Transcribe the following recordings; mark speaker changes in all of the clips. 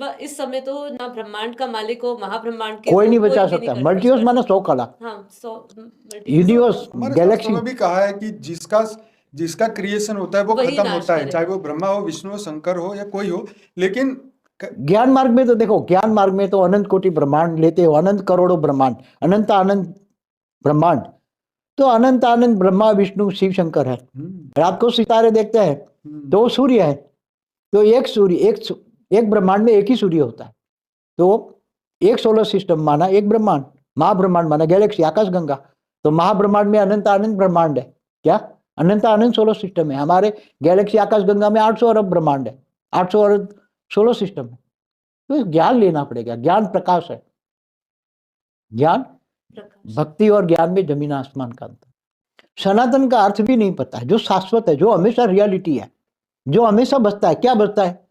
Speaker 1: इस समय तो ना ब्रह्मांड का मालिक हो, महाब्रह्मांड के
Speaker 2: कोई
Speaker 1: हो,
Speaker 2: नहीं बचा
Speaker 1: भी
Speaker 2: सकता।
Speaker 1: नहीं
Speaker 2: मल्टीवर्स माने 100 कला।
Speaker 1: हाँ, 100
Speaker 2: यूनिवर्स,
Speaker 3: हमारे
Speaker 2: गैलेक्सी
Speaker 3: शास्त्रों में भी कहा है कि जिसका जिसका क्रिएशन होता है वो
Speaker 1: वही
Speaker 3: खत्म
Speaker 1: नाश
Speaker 3: होता है,
Speaker 1: करे।
Speaker 3: चाहे वो ब्रह्मा हो, विष्णु हो, शंकर हो या कोई हो। लेकिन
Speaker 2: ज्ञान मार्ग में तो देखो, ज्ञान मार्ग में तो अनंत कोटि ब्रह्मांड लेते हो, अनंत करोड़ों ब्रह्मांड, अनंत अनंत ब्रह्मांड। तो अनंत अनंत ब्रह्मा विष्णु शिव शंकर है। रात को सितारे देखते हैं तो सूर्य है। तो एक सूर्य, एक ब्रह्मांड में एक ही सूर्य होता है। तो एक सोलर सिस्टम माना एक ब्रह्मांड, महाब्रह्मांड माना गैलेक्सी, आकाश गंगा। तो महाब्रह्मांड में अनंत अनंत ब्रह्मांड है। क्या? अनंत अनंत सोलर सिस्टम है। हमारे गैलेक्सी आकाश गंगा में 800 अरब ब्रह्मांड है, 800 अरब सोलर सिस्टम है। तो ज्ञान लेना पड़ेगा। ज्ञान प्रकाश है। ज्ञान, भक्ति और ज्ञान में जमीन आसमान का अंतर। सनातन का अर्थ भी नहीं पता है, जो शाश्वत है, जो हमेशा रियलिटी है, जो हमेशा बचता है। क्या बचता है?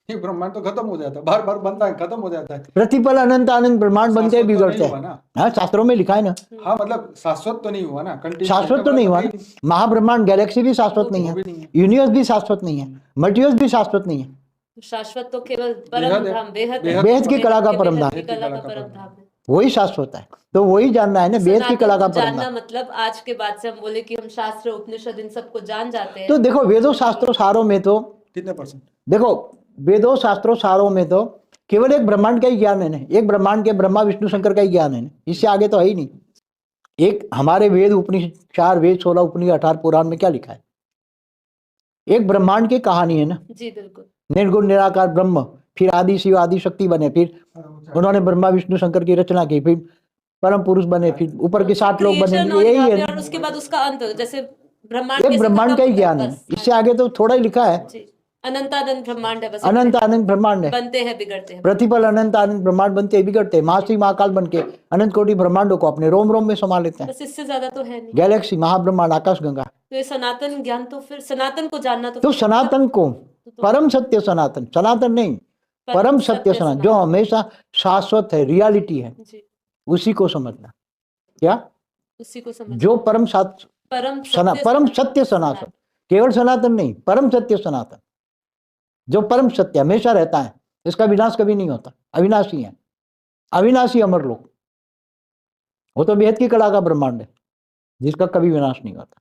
Speaker 3: ये ब्रह्मांड तो खत्म हो जाता है, बार बार बनता है, खत्म हो जाता है।
Speaker 2: प्रतिपल अनंत अनंत ब्रह्मांड बनते हैं, बिगड़ते हैं। हाँ, शास्त्रों में लिखा है ना।
Speaker 3: हाँ, मतलब शाश्वत तो नहीं हुआ ना,
Speaker 2: शाश्वत तो नहीं हुआ ना। महाब्रह्मांड गैलेक्सी भी शाश्वत नहीं है, यूनिवर्स भी शाश्वत नहीं है, मल्टीवर्स भी शाश्वत नहीं है।
Speaker 1: शाश्वत तो केवल परम धाम,
Speaker 2: बेहद की कला का परम धाम, वही शाश्वत है। तो वही जानना है ना, बेहद की कला का परम
Speaker 1: जानना।
Speaker 2: धाम।
Speaker 1: मतलब आज के बाद से हम बोले कि हम शास्त्र उपनिषद इन सबको जान जाते हैं।
Speaker 2: तो देखो, वेदों शास्त्रों सारों में तो
Speaker 3: कितने %?
Speaker 2: देखो, वेदों शास्त्रों सारों में तो केवल एक ब्रह्मांड का ही ज्ञान है ना। एक ब्रह्मांड के ब्रह्मा विष्णु शंकर का ही ज्ञान है ना, इससे आगे तो है ही नहीं। एक हमारे वेद उपनिषद, 4 वेद 16 उपनिषद 18 पुराण में क्या लिखा है? एक ब्रह्मांड की कहानी है ना।
Speaker 1: जी बिल्कुल।
Speaker 2: निर्गुण निराकार ब्रह्म, फिर आदि शिव आदि शक्ति बने, फिर उन्होंने ब्रह्मा विष्णु शंकर की रचना की, फिर परम पुरुष बने, फिर ऊपर के 7 लोग बने। यही है,
Speaker 1: और उसके बाद उसका अंत, जैसे
Speaker 2: एक ब्रह्मांड का ही ज्ञान है। इससे आगे तो थोड़ा ही लिखा है।
Speaker 1: अनंत अनंत ब्रह्मांड है, बस
Speaker 2: अनंत अनंत ब्रह्मांड है,
Speaker 1: बनते हैं बिगड़ते हैं।
Speaker 2: प्रतिपल अनंत अनंत ब्रह्मांड बनते हैं बिगड़ते हैं। महाशिव महाकाल बन के अनंत कोटि ब्रह्मांडों को अपने रोम रोम में समा लेते हैं।
Speaker 1: बस इससे ज्यादा तो है नहीं।
Speaker 2: गैलेक्सी, महाब्रह्मांड, आकाश गंगा।
Speaker 1: तो ये सनातन ज्ञान, तो फिर सनातन को जानना
Speaker 2: तो सनातन को, परम सत्य सनातन, सनातन नहीं, परम सत्य सनातन, जो हमेशा शाश्वत है, रियलिटी है, उसी को समझना। क्या?
Speaker 1: उसी को समझना,
Speaker 2: जो परम सत्य सनातन, केवल सनातन नहीं, परम सत्य सनातन, जो परम सत्य हमेशा रहता है, इसका विनाश कभी नहीं होता, अविनाशी है, अविनाशी अमर लोक। वो तो बेहद की कला का ब्रह्मांड है, जिसका कभी विनाश नहीं होता।